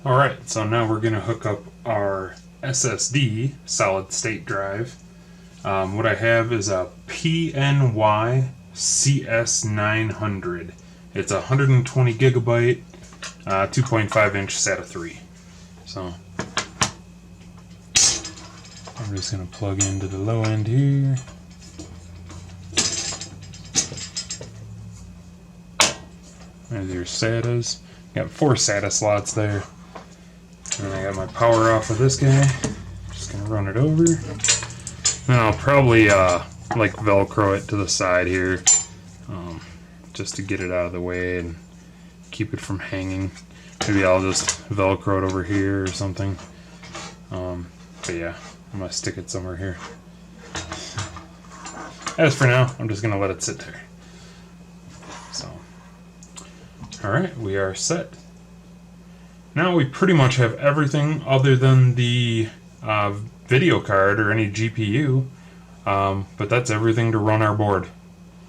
Alright, so now we're going to hook up our SSD solid state drive. What I have is a PNY CS900. It's a 120 gigabyte, 2.5 inch SATA 3. So I'm just going to plug into the low end here. There's your SATAs. Got 4 SATA slots there. And then I got my power off of this guy. Just gonna run it over. Then I'll probably like Velcro it to the side here, just to get it out of the way and keep it from hanging. Maybe I'll just Velcro it over here or something. But yeah, I'm gonna stick it somewhere here. As for now, I'm just gonna let it sit there. So, alright, we are set. Now we pretty much have everything other than the video card or any GPU, but that's everything to run our board.